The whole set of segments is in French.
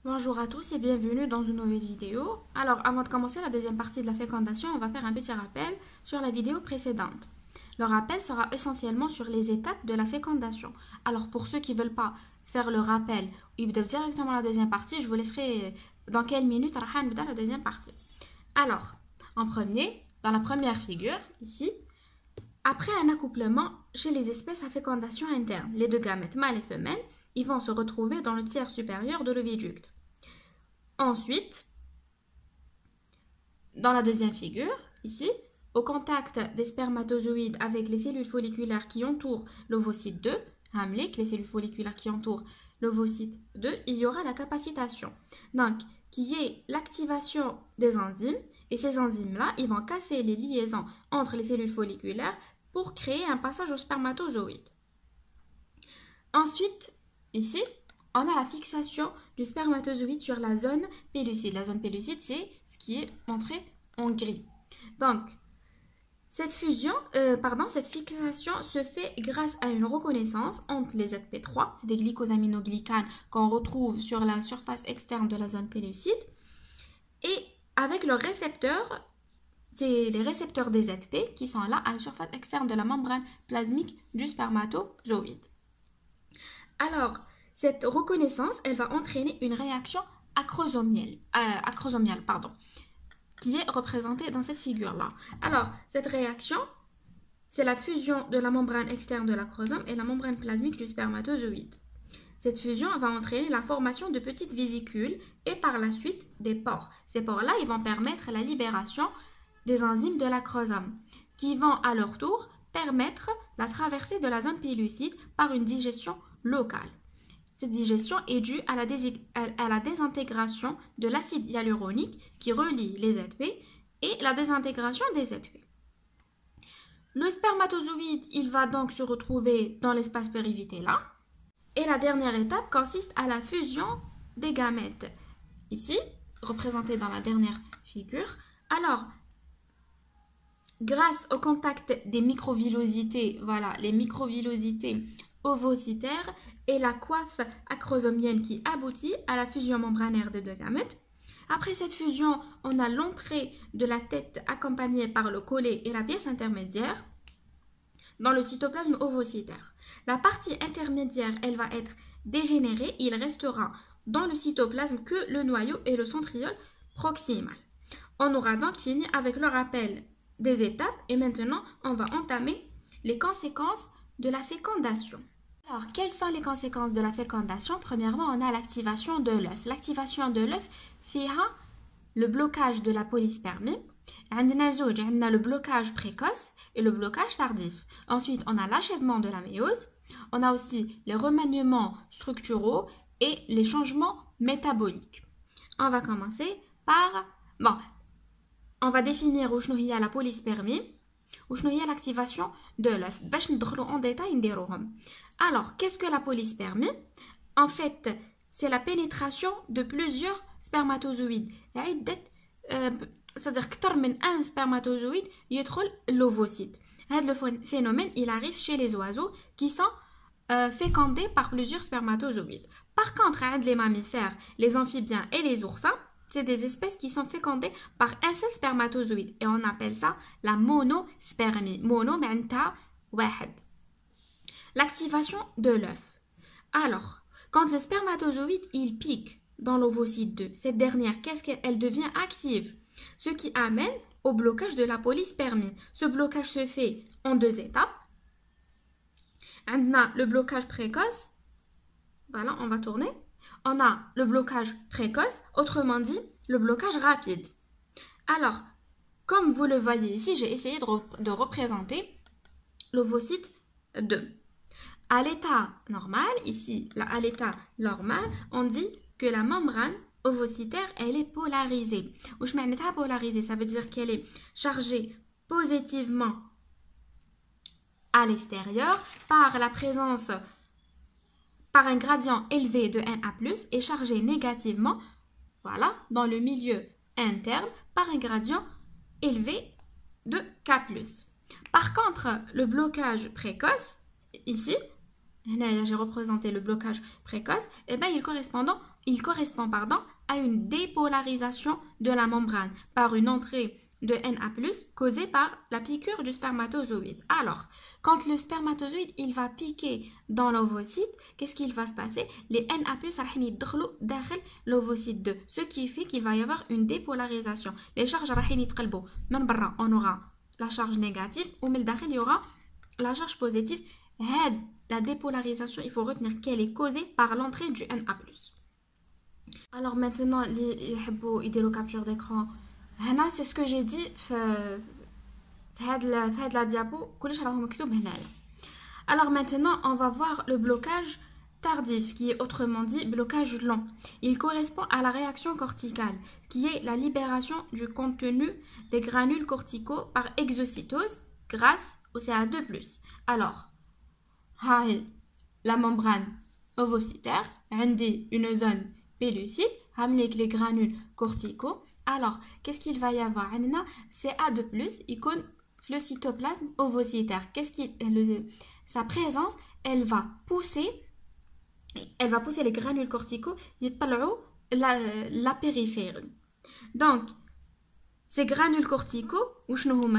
Bonjour à tous et bienvenue dans une nouvelle vidéo. Alors, avant de commencer la deuxième partie de la fécondation, on va faire un petit rappel sur la vidéo précédente. Le rappel sera essentiellement sur les étapes de la fécondation. Alors, pour ceux qui ne veulent pas faire le rappel, ils doivent directement la deuxième partie. Je vous laisserai dans quelle minute on va la deuxième partie. Alors, en premier, dans la première figure, ici, après un accouplement chez les espèces à fécondation interne, les deux gamètes mâles et femelles, ils vont se retrouver dans le tiers supérieur de l'oviducte. Ensuite, dans la deuxième figure, ici, au contact des spermatozoïdes avec les cellules folliculaires qui entourent l'ovocyte 2, les cellules folliculaires qui entourent l'ovocyte 2, il y aura la capacitation. Donc, qui est l'activation des enzymes, et ces enzymes-là, ils vont casser les liaisons entre les cellules folliculaires pour créer un passage au spermatozoïde. Ensuite, ici, on a la fixation du spermatozoïde sur la zone pellucide. La zone pellucide, c'est ce qui est montré en gris. Donc, cette fixation se fait grâce à une reconnaissance entre les ZP3, c'est des glycosaminoglycanes qu'on retrouve sur la surface externe de la zone pellucide, et avec leurs récepteurs, c'est les récepteurs des ZP qui sont là à la surface externe de la membrane plasmique du spermatozoïde. Alors, cette reconnaissance, elle va entraîner une réaction acrosomiale, qui est représentée dans cette figure-là. Alors, cette réaction, c'est la fusion de la membrane externe de l'acrosome et la membrane plasmique du spermatozoïde. Cette fusion va entraîner la formation de petites vésicules et par la suite des pores. Ces pores-là, ils vont permettre la libération des enzymes de l'acrosome, qui vont à leur tour permettre la traversée de la zone pellucide par une digestion locale. Cette digestion est due à la désintégration de l'acide hyaluronique qui relie les ZP et la désintégration des ZP. Le spermatozoïde, il va donc se retrouver dans l'espace périvitellin. Et la dernière étape consiste à la fusion des gamètes. Ici, représenté dans la dernière figure. Alors, grâce au contact des microvillosités, les microvillosités ovocytaires et la coiffe acrosomienne qui aboutit à la fusion membranaire des deux gamètes. Après cette fusion, on a l'entrée de la tête accompagnée par le collet et la pièce intermédiaire dans le cytoplasme ovocytaire. La partie intermédiaire, elle va être dégénérée. Il restera dans le cytoplasme que le noyau et le centriole proximal. On aura donc fini avec le rappel des étapes et maintenant, on va entamer les conséquences de la fécondation. Alors, quelles sont les conséquences de la fécondation? Premièrement, on a l'activation de l'œuf. L'activation de l'œuf fait le blocage de la polyspermie. On a le blocage précoce et le blocage tardif. Ensuite, on a l'achèvement de la méiose. On a aussi les remaniements structuraux et les changements métaboliques. On va commencer par... on va définir où il y a la polyspermie. Où il y a l'activation de l'œuf. En détail. Alors, qu'est-ce que la polyspermie? En fait, c'est la pénétration de plusieurs spermatozoïdes. C'est-à-dire qu'un spermatozoïde entre l'ovocyte. Le phénomène, il arrive chez les oiseaux qui sont fécondés par plusieurs spermatozoïdes. Par contre, les mammifères, les amphibiens et les oursins, c'est des espèces qui sont fécondées par un seul spermatozoïde. Et on appelle ça la monospermie. Mono, واحد. L'activation de l'œuf. Alors, quand le spermatozoïde, il pique dans l'ovocyte 2, cette dernière, qu'est-ce qu'elle devient active? Ce qui amène au blocage de la polyspermie. Ce blocage se fait en deux étapes. On a le blocage précoce. Voilà, on va tourner. On a le blocage précoce, autrement dit, le blocage rapide. Alors, comme vous le voyez ici, j'ai essayé de représenter l'ovocyte 2. À l'état normal, ici, à l'état normal, on dit que la membrane ovocytaire, elle est polarisée. Ou je m'en polarisée, ça veut dire qu'elle est chargée positivement à l'extérieur par la présence, par un gradient élevé de Na+, et chargée négativement, dans le milieu interne, par un gradient élevé de K+. Par contre, le blocage précoce, ici, j'ai représenté le blocage précoce, il est correspondant il correspond à une dépolarisation de la membrane par une entrée de Na+, causée par la piqûre du spermatozoïde. Alors, quand le spermatozoïde il va piquer dans l'ovocyte, qu'est-ce qu'il va se passer? Les Na+, راح يدخلوا داخل l'ovocyte 2, ce qui fait qu'il va y avoir une dépolarisation. Les charges راح يتقلبوا من برا, on aura la charge négative, ou من الداخل il y aura la charge positive. La dépolarisation, il faut retenir qu'elle est causée par l'entrée du Na+. Alors maintenant, les capture d'écran, c'est ce que j'ai dit dans la diapo. Alors maintenant, on va voir le blocage tardif, qui est autrement dit blocage lent. Il correspond à la réaction corticale, qui est la libération du contenu des granules corticaux par exocytose grâce au CA2+. Alors, la membrane ovocytaire, une zone pellucide, avec les granules corticaux. Alors, qu'est-ce qu'il va y avoir? CA2+, il compte le cytoplasme ovocytaire. Sa présence, elle va pousser les granules corticaux la périphérie. Donc, ces granules corticaux,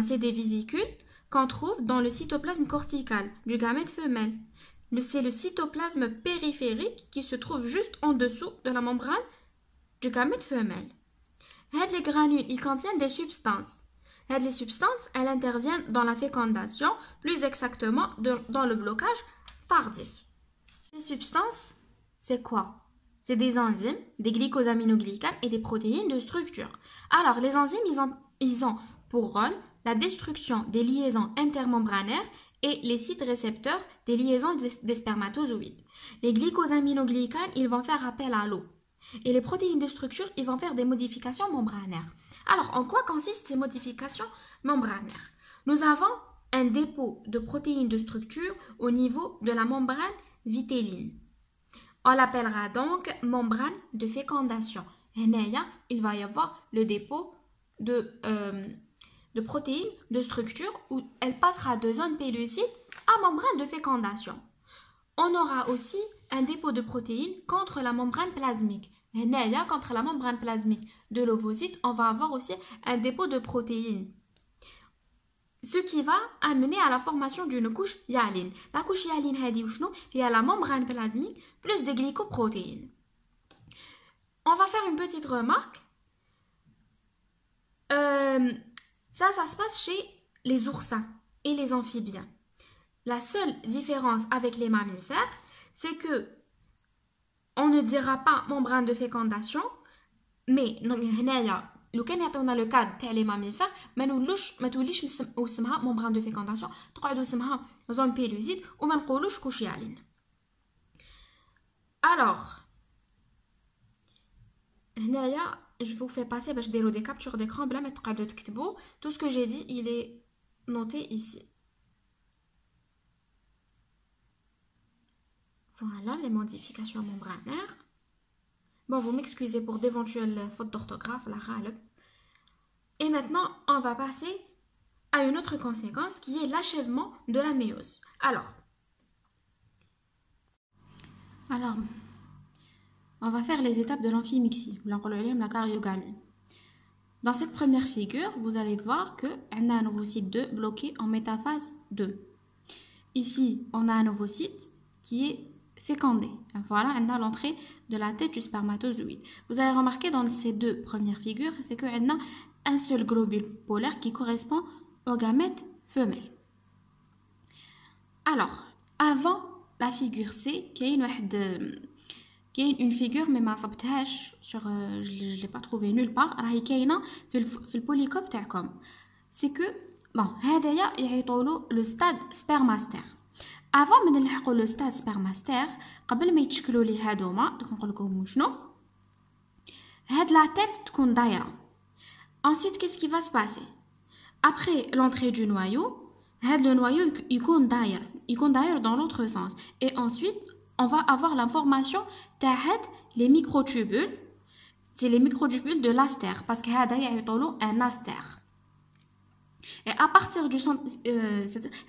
c'est des vésicules qu'on trouve dans le cytoplasme cortical du gamète femelle. C'est le cytoplasme périphérique qui se trouve juste en dessous de la membrane du gamète femelle. Les granules, ils contiennent des substances. Les substances, elles interviennent dans la fécondation, plus exactement dans le blocage tardif. Ces substances, c'est quoi? C'est des enzymes, des glycosaminoglycanes et des protéines de structure. Alors, les enzymes, ils ont pour rôle la destruction des liaisons intermembranaires et les sites récepteurs des liaisons des spermatozoïdes. Les glycosaminoglycanes, ils vont faire appel à l'eau. Et les protéines de structure, ils vont faire des modifications membranaires. Alors, en quoi consistent ces modifications membranaires? Nous avons un dépôt de protéines de structure au niveau de la membrane vitelline. On l'appellera donc membrane de fécondation. Et il va y avoir le dépôt de protéines de structure où elle passera de zone pellucide à membrane de fécondation. On aura aussi un dépôt de protéines contre la membrane plasmique. Contre la membrane plasmique de l'ovocyte, on va avoir aussi un dépôt de protéines. Ce qui va amener à la formation d'une couche hyaline. La couche hyaline, il y a la membrane plasmique plus des glycoprotéines. On va faire une petite remarque. Ça se passe chez les oursins et les amphibiens. La seule différence avec les mammifères, c'est que on ne dira pas membrane de fécondation, mais لو كان يعطيونا لو كاد تاع لي ماميفير ما توليش اسمها membrane de fécondation, تقعدوا اسمها zone pellucide وما نقولوش couche hyaline. Alors, هنايا je vous fais passer باش ديروا des captures d'écran بلا ما تقعدوا تكتبوا. Tout ce que j'ai dit, il est noté ici. Voilà les modifications membranaires. Bon, vous m'excusez pour d'éventuelles fautes d'orthographe, la râle. Et maintenant, on va passer à une autre conséquence qui est l'achèvement de la méiose. Alors, on va faire les étapes de l'amphimixie, la cariogamie. Dans cette première figure, vous allez voir qu'on a un ovocyte 2 bloqué en métaphase 2. Ici, on a un ovocyte qui est fécondé. Voilà, on a l'entrée de la tête du spermatozoïde. Vous avez remarqué dans ces deux premières figures, c'est qu'on a un seul globule polaire qui correspond au gamète femelle. Alors, avant la figure C, il y a une figure, mais je ne l'ai pas trouvée nulle part. Il y a le polycope. C'est que, bon, le stade spermastère. Avant de نلحقوا le stade spermastère, قبل ما يتشكلوا لي هادوما دوك نقول لكم شنو هاد la tête تكون دايره. Ensuite, qu'est-ce qui va se passer? Après l'entrée du noyau, le noyau يكون داير dans l'autre sens. Et ensuite, on va avoir la formation تاع les microtubules. C'est les microtubules de l'astère parce que هذا يعيطوا له un astère. Et à partir du centre,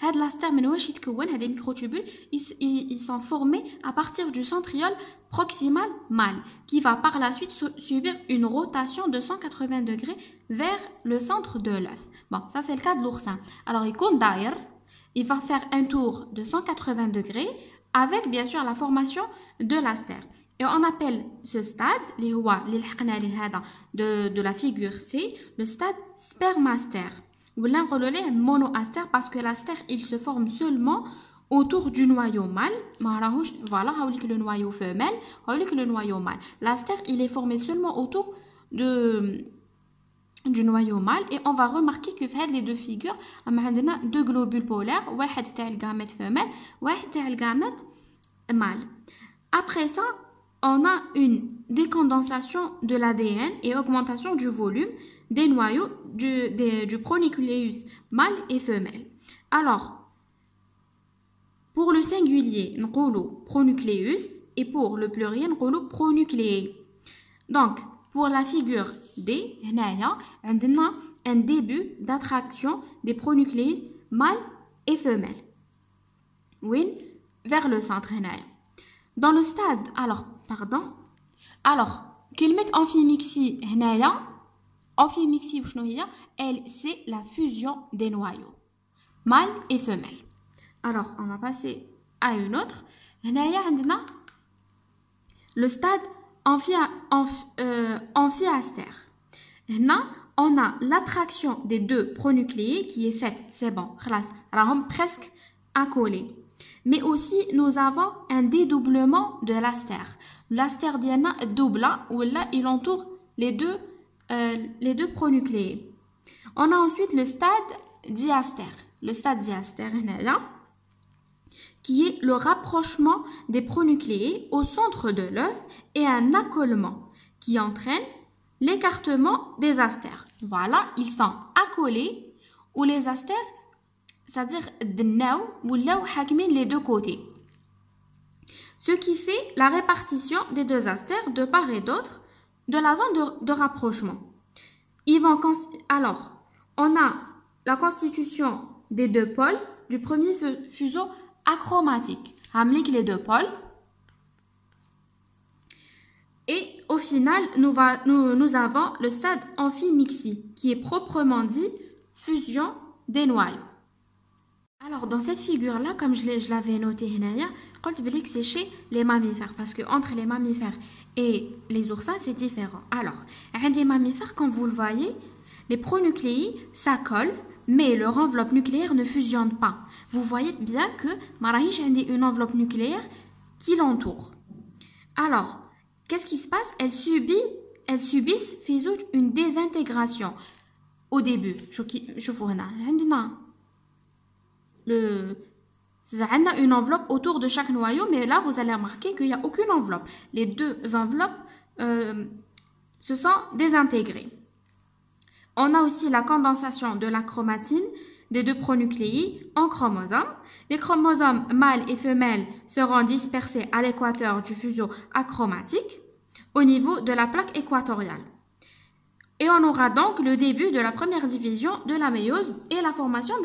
هاد l'aster من واش يتكون هاد les microtubules ils sont formés à partir du centriole proximal mâle qui va par la suite subir une rotation de 180 degrés vers le centre de l'œuf. Bon, ça c'est le cas de l'oursin. Alors il va faire un tour de 180 degrés avec bien sûr la formation de l'aster. Et on appelle ce stade, de la figure C, le stade spermaster. Ou l'un relève monoaster parce que l'aster il se forme seulement autour du noyau mâle. Voilà, le noyau femelle, le noyau mâle. L'aster il est formé seulement autour du noyau mâle et on va remarquer que les deux figures, on a deux globules polaires, un تاع الgamète femelle, un تاع الgamète mâle. Après ça, on a une décondensation de l'ADN et augmentation du volume des noyaux du pronucléus mâle et femelle. Alors, pour le singulier, on dit pronucléus et pour le pluriel, on dit pronucléé. Donc, pour la figure D, on a un début d'attraction des pronucléus mâle et femelle. Oui, vers le centre. Dans le stade, alors, كلمة amphimixie هنايا amphimixie وشنو هي elle c'est la fusion des noyaux mâle et femelle. Alors on va passer à une autre. هنايا عندنا le stade amphiaster. هنا on a l'attraction des deux pronucléés qui est faite, c'est bon, خلاص راهم presque accolés. Mais aussi, nous avons un dédoublement de l'aster. L'aster diana double, ou là, il entoure les deux pronucléés. On a ensuite le stade diaster. Le stade diaster, qui est le rapprochement des pronucléés au centre de l'œuf et un accolement qui entraîne l'écartement des astères. Voilà, ils sont accolés ou les astères c'est-à-dire les deux côtés. Ce qui fait la répartition des deux astères de part et d'autre de la zone de rapprochement. Alors, on a la constitution des deux pôles du premier fuseau achromatique. Les deux pôles. Et au final, nous avons le stade amphimixie, qui est proprement dit fusion des noyaux. Alors, dans cette figure-là, comme je l'avais noté, c'est chez les mammifères, parce que entre les mammifères et les oursins, c'est différent. Alors, les mammifères, comme vous le voyez, les pronucléés s'accolent, mais leur enveloppe nucléaire ne fusionne pas. Vous voyez bien que Marahich a une enveloppe nucléaire qui l'entoure. Alors, qu'est-ce qui se passe? Elles subissent une désintégration au début. Une enveloppe autour de chaque noyau, mais là vous allez remarquer qu'il n'y a aucune enveloppe. Les deux enveloppes se sont désintégrées. On a aussi la condensation de la chromatine des deux pronucléés en chromosomes. Les chromosomes mâles et femelles seront dispersés à l'équateur du fuseau achromatique au niveau de la plaque équatoriale. Et on aura donc le début de la première division de la méiose et la formation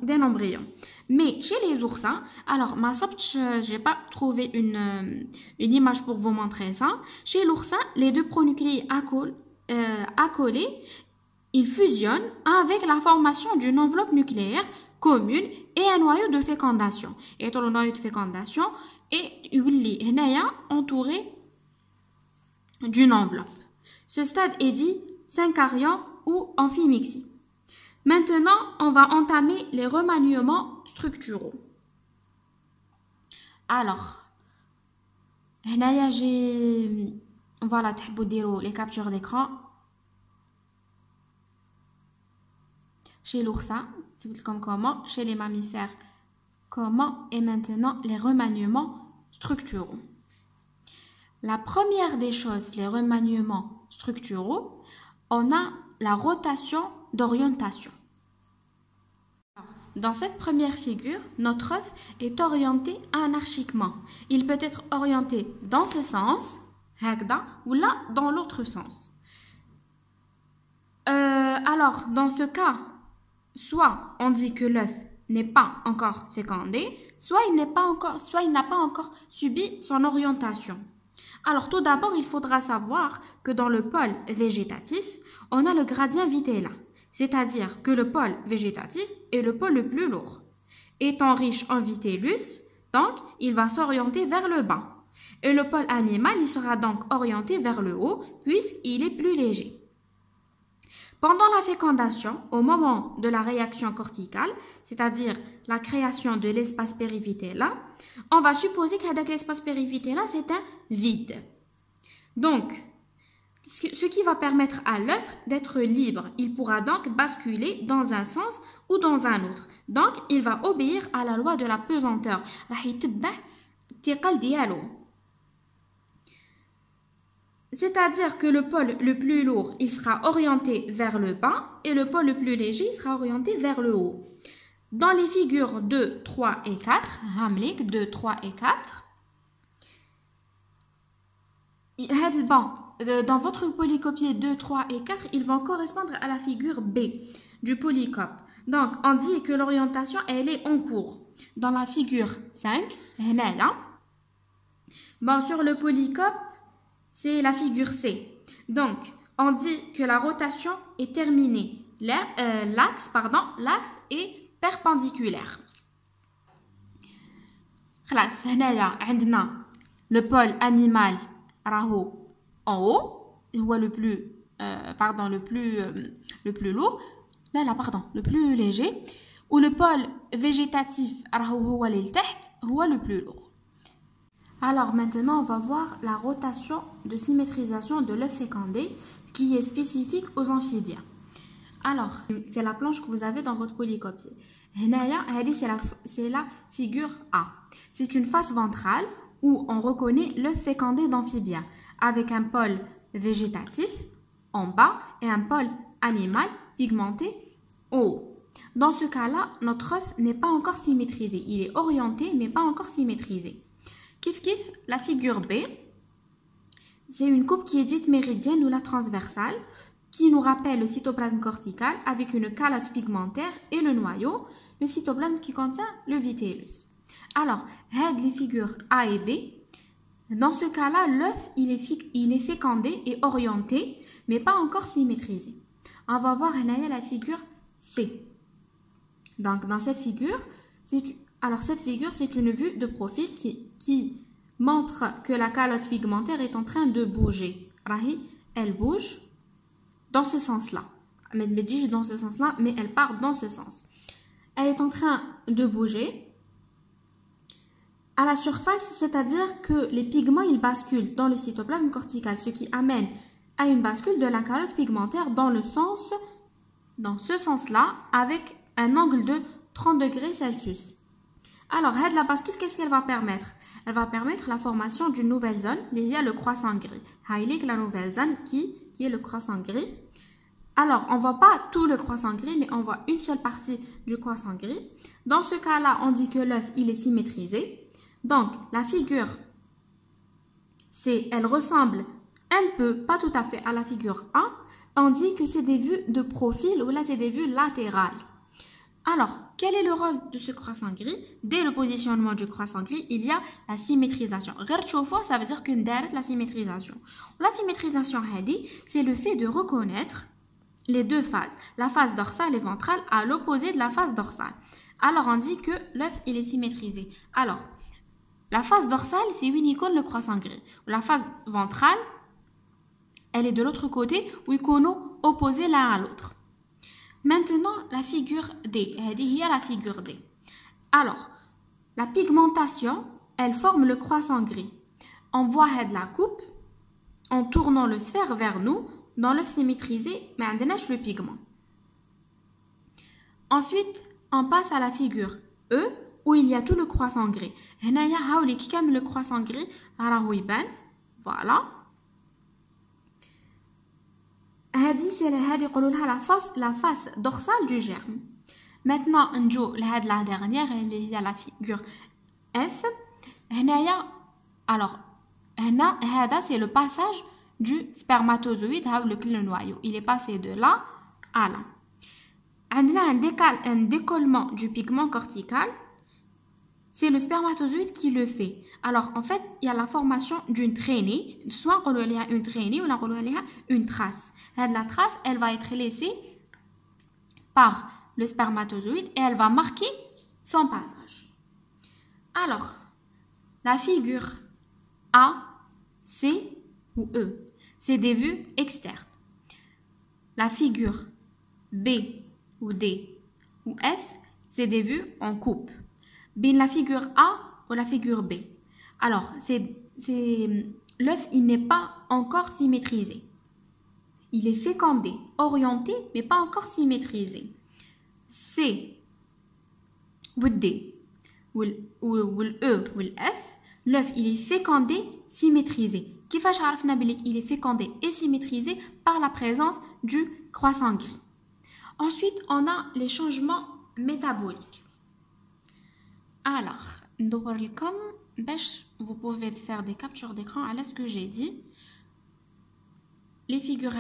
d'un embryon. Mais chez les oursins, alors je n'ai pas trouvé une image pour vous montrer ça. Chez l'oursin, les deux pronucléés accolés, ils fusionnent avec la formation d'une enveloppe nucléaire commune et un noyau de fécondation. Et le noyau de fécondation est entouré d'une enveloppe. Ce stade est dit syncarion ou amphimixie. Maintenant, on va entamer les remaniements structuraux. Alors, voilà, les captures d'écran. Chez l'oursin, comme comment, chez les mammifères, comment, et maintenant les remaniements structuraux. La première des choses, les remaniements structuraux, on a la rotation d'orientation. Dans cette première figure, notre œuf est orienté anarchiquement. Il peut être orienté dans ce sens, ou là, dans l'autre sens. Alors, dans ce cas, soit on dit que l'œuf n'est pas encore fécondé, soit il n'a pas encore subi son orientation. Alors tout d'abord, il faudra savoir que dans le pôle végétatif, on a le gradient Vitella, c'est-à-dire que le pôle végétatif est le pôle le plus lourd. Étant riche en vitellus, donc il va s'orienter vers le bas. Et le pôle animal, il sera donc orienté vers le haut puisqu'il est plus léger. Pendant la fécondation, au moment de la réaction corticale, c'est-à-dire la création de l'espace périvitellin, on va supposer qu'avec l'espace périvitellin, c'est un vide. Donc, ce qui va permettre à l'œuf d'être libre. Il pourra donc basculer dans un sens ou dans un autre. Donc, il va obéir à la loi de la pesanteur. C'est-à-dire que le pôle le plus lourd, il sera orienté vers le bas et le pôle le plus léger, il sera orienté vers le haut. Dans les figures 2, 3 et 4, Hamlik 2, 3 et 4, dans votre polycopier 2, 3 et 4, ils vont correspondre à la figure B du polycope. Donc, on dit que l'orientation, elle est en cours. Dans la figure 5, sur le polycope, c'est la figure C. Donc, on dit que la rotation est terminée. L'axe est perpendiculaire. Le pôle animal en haut, le plus léger, ou le pôle végétatif le plus lourd. Alors maintenant, on va voir la rotation de symétrisation de l'œuf fécondé qui est spécifique aux amphibiens. Alors, c'est la planche que vous avez dans votre polycopier. C'est la figure A. C'est une face ventrale où on reconnaît l'œuf fécondé d'amphibien avec un pôle végétatif en bas et un pôle animal pigmenté en haut. Dans ce cas-là, notre œuf n'est pas encore symétrisé. Il est orienté mais pas encore symétrisé. Kif, la figure B, c'est une coupe qui est dite méridienne ou la transversale, qui nous rappelle le cytoplasme cortical avec une calotte pigmentaire et le noyau, le cytoplasme qui contient le vitellus. Alors, les figures A et B, dans ce cas-là, l'œuf il est fécondé et orienté, mais pas encore symétrisé. On va voir la figure C. Donc, dans cette figure, c'est une vue de profil qui montre que la calotte pigmentaire est en train de bouger. Elle bouge dans ce sens-là. Mais dans ce sens-là, mais elle part dans ce sens. Elle est en train de bouger à la surface, c'est-à-dire que les pigments ils basculent dans le cytoplasme cortical, ce qui amène à une bascule de la calotte pigmentaire dans ce sens-là, avec un angle de 30 degrés Celsius. Alors, la bascule, qu'est-ce qu'elle va permettre? Elle va permettre la formation d'une nouvelle zone, il y a le croissant gris. La nouvelle zone qui est le croissant gris. Alors, on ne voit pas tout le croissant gris, mais on voit une seule partie du croissant gris. Dans ce cas-là, on dit que l'œuf, il est symétrisé. Donc, la figure C, elle ressemble un peu, pas tout à fait, à la figure A. On dit que c'est des vues de profil, ou là, c'est des vues latérales. Alors, quel est le rôle de ce croissant gris? Dès le positionnement du croissant gris, il y a la symétrisation. Ça veut dire qu'une date la symétrisation. La symétrisation, c'est le fait de reconnaître les deux phases, la phase dorsale et ventrale, à l'opposé de la phase dorsale. Alors, on dit que l'œuf, il est symétrisé. Alors, la phase dorsale, c'est unicorne le croissant gris. La phase ventrale, elle est de l'autre côté, ou icono opposés l'un à l'autre. Maintenant, la figure D. Il y a la figure D. Alors, la pigmentation, elle forme le croissant gris. On voit la coupe en tournant le sphère vers nous. Dans l'œuf symétrisé, mais on a le pigment. Ensuite, on passe à la figure E, où il y a tout le croissant gris. Il y a le croissant gris, voilà. C'est la face dorsale du germe. Maintenant, on va la dernière, il y a la figure F. Alors, c'est le passage du spermatozoïde avec le noyau. Il est passé de là à là. On a un décollement du pigment cortical. C'est le spermatozoïde qui le fait. Alors, en fait, il y a la formation d'une traînée. Soit on a une traînée ou on a une trace. La trace, elle va être laissée par le spermatozoïde et elle va marquer son passage. Alors, la figure A, C ou E, c'est des vues externes. La figure B ou D ou F, c'est des vues en coupe. Bien la figure A ou la figure B. Alors, l'œuf, il n'est pas encore symétrisé. Il est fécondé, orienté, mais pas encore symétrisé. C ou D ou le E ou le F, l'œuf, il est fécondé, symétrisé. Il est fécondé et symétrisé par la présence du croissant gris. Ensuite, on a les changements métaboliques. Alors, vous pouvez faire des captures d'écran à ce que j'ai dit. Les figures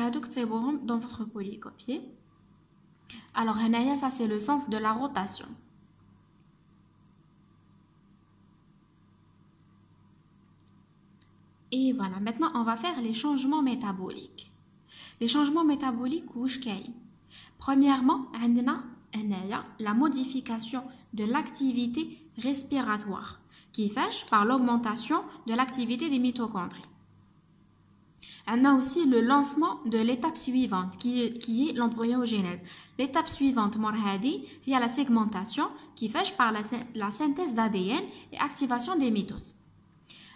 dans votre polycopier. Alors, ça c'est le sens de la rotation. Et voilà, maintenant on va faire les changements métaboliques. Les changements métaboliques, premièrement, on a la modification de l'activité respiratoire qui est faite par l'augmentation de l'activité des mitochondries. On a aussi le lancement de l'étape suivante qui est l'embryogenèse. L'étape suivante, il y a la segmentation qui est faite par la synthèse d'ADN et activation des mitoses.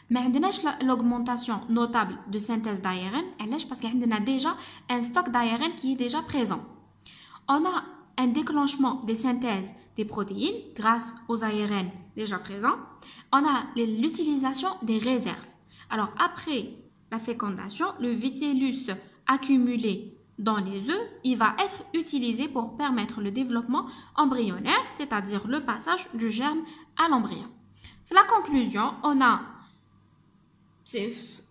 Mais on a l'augmentation notable de synthèse d'ARN parce qu'on a déjà un stock d'ARN qui est déjà présent. On a un déclenchement des synthèses des protéines grâce aux ARN déjà présents. On a l'utilisation des réserves. Alors après la fécondation, le vitellus accumulé dans les œufs, il va être utilisé pour permettre le développement embryonnaire, c'est-à-dire le passage du germe à l'embryon. La conclusion,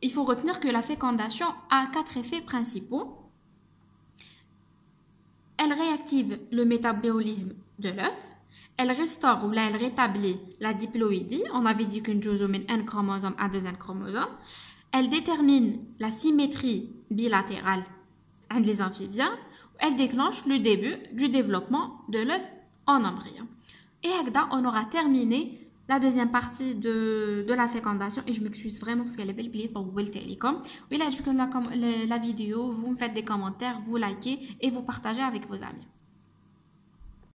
il faut retenir que la fécondation a 4 effets principaux. Elle réactive le métabolisme de l'œuf. Elle restaure ou là, elle rétablit la diploïdie. On avait dit qu'une josomine un chromosome à 2 chromosomes. Elle détermine la symétrie bilatérale entre les amphibiens. Elle déclenche le début du développement de l'œuf en embryon. Et on aura terminé la deuxième partie de la fécondation. Et je m'excuse vraiment parce qu'elle est belle pour vous télécom. Oui, là, je la vidéo, vous me faites des commentaires, vous likez et vous partagez avec vos amis.